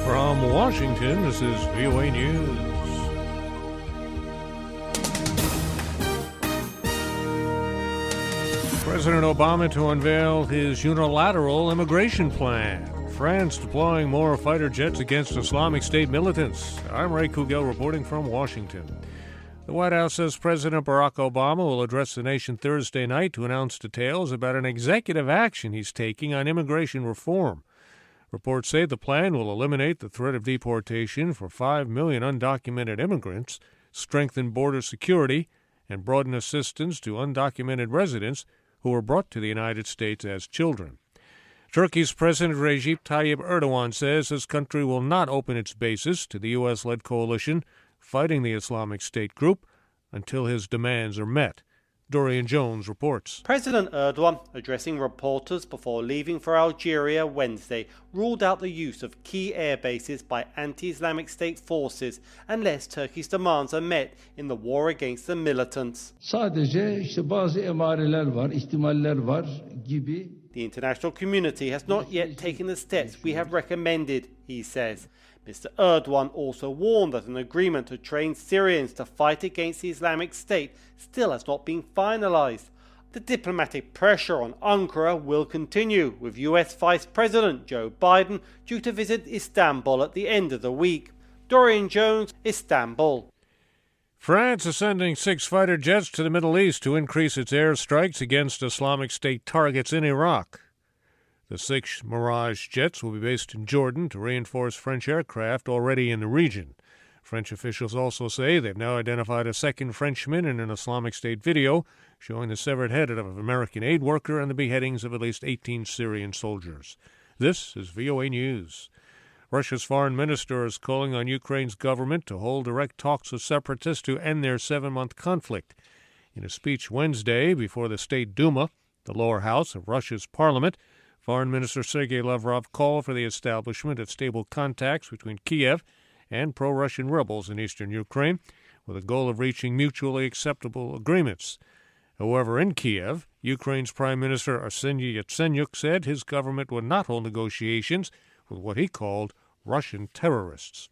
From Washington, this is VOA News. President Obama to unveil his unilateral immigration plan. France deploying more fighter jets against Islamic State militants. I'm Ray Kugel reporting from Washington. The White House says President Barack Obama will address the nation Thursday night to announce details about an executive action he's taking on immigration reform. Reports say the plan will eliminate the threat of deportation for 5 million undocumented immigrants, strengthen border security, and broaden assistance to undocumented residents who were brought to the United States as children. Turkey's President Recep Tayyip Erdogan says his country will not open its bases to the U.S.-led coalition fighting the Islamic State group until his demands are met. Dorian Jones reports. President Erdogan, addressing reporters before leaving for Algeria Wednesday, ruled out the use of key air bases by anti-Islamic State forces unless Turkey's demands are met in the war against the militants. The international community has not yet taken the steps we have recommended, he says. Mr. Erdogan also warned that an agreement to train Syrians to fight against the Islamic State still has not been finalized. The diplomatic pressure on Ankara will continue, with US Vice President Joe Biden due to visit Istanbul at the end of the week. Dorian Jones, Istanbul. France is sending 6 fighter jets to the Middle East to increase its airstrikes against Islamic State targets in Iraq. The 6 Mirage jets will be based in Jordan to reinforce French aircraft already in the region. French officials also say they've now identified a second Frenchman in an Islamic State video showing the severed head of an American aid worker and the beheadings of at least 18 Syrian soldiers. This is VOA News. Russia's foreign minister is calling on Ukraine's government to hold direct talks with separatists to end their 7-month conflict. In a speech Wednesday before the State Duma, the lower house of Russia's parliament, Foreign Minister Sergei Lavrov called for the establishment of stable contacts between Kiev and pro-Russian rebels in eastern Ukraine, with a goal of reaching mutually acceptable agreements. However, in Kiev, Ukraine's Prime Minister Arseniy Yatsenyuk said his government would not hold negotiations with what he called Russian terrorists.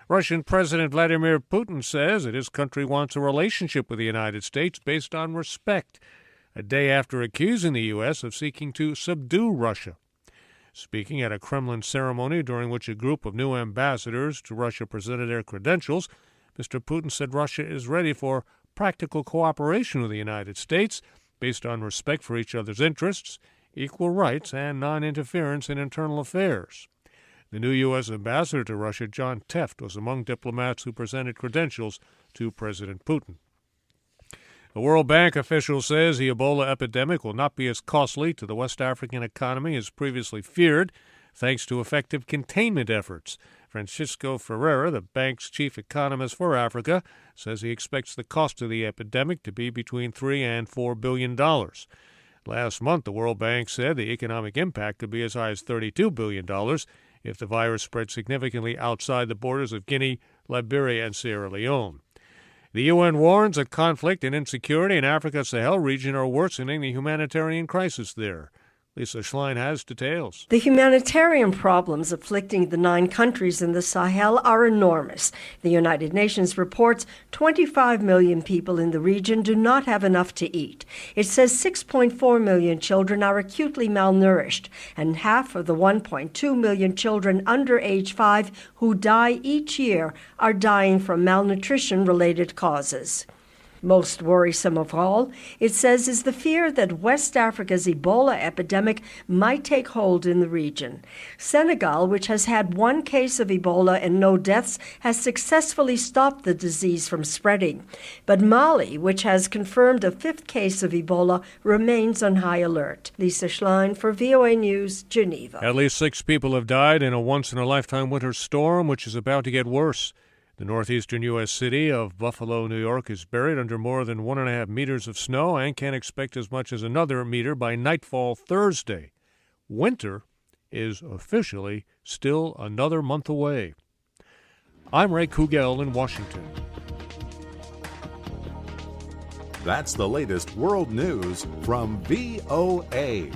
Russian President Vladimir Putin says that his country wants a relationship with the United States based on respect, a day after accusing the U.S. of seeking to subdue Russia. Speaking at a Kremlin ceremony during which a group of new ambassadors to Russia presented their credentials, Mr. Putin said Russia is ready for practical cooperation with the United States based on respect for each other's interests, equal rights, and non-interference in internal affairs. The new U.S. ambassador to Russia, John Teft, was among diplomats who presented credentials to President Putin. The World Bank official says the Ebola epidemic will not be as costly to the West African economy as previously feared, thanks to effective containment efforts. Francisco Ferreira, the bank's chief economist for Africa, says he expects the cost of the epidemic to be between $3 and $4 billion. Last month, the World Bank said the economic impact could be as high as $32 billion if the virus spread significantly outside the borders of Guinea, Liberia, and Sierra Leone. The UN warns that conflict and insecurity in Africa's Sahel region are worsening the humanitarian crisis there. Lisa Schlein has details. The humanitarian problems afflicting the 9 countries in the Sahel are enormous. The United Nations reports 25 million people in the region do not have enough to eat. It says 6.4 million children are acutely malnourished, and half of the 1.2 million children under age 5 who die each year are dying from malnutrition-related causes. Most worrisome of all, it says, is the fear that West Africa's Ebola epidemic might take hold in the region. Senegal, which has had 1 case of Ebola and no deaths, has successfully stopped the disease from spreading. But Mali, which has confirmed a 5th case of Ebola, remains on high alert. Lisa Schlein for VOA News, Geneva. At least 6 people have died in a once-in-a-lifetime winter storm, which is about to get worse. The northeastern U.S. city of Buffalo, New York, is buried under more than 1.5 meters of snow and can expect as much as another meter by nightfall Thursday. Winter is officially still another month away. I'm Ray Kugel in Washington. That's the latest world news from VOA.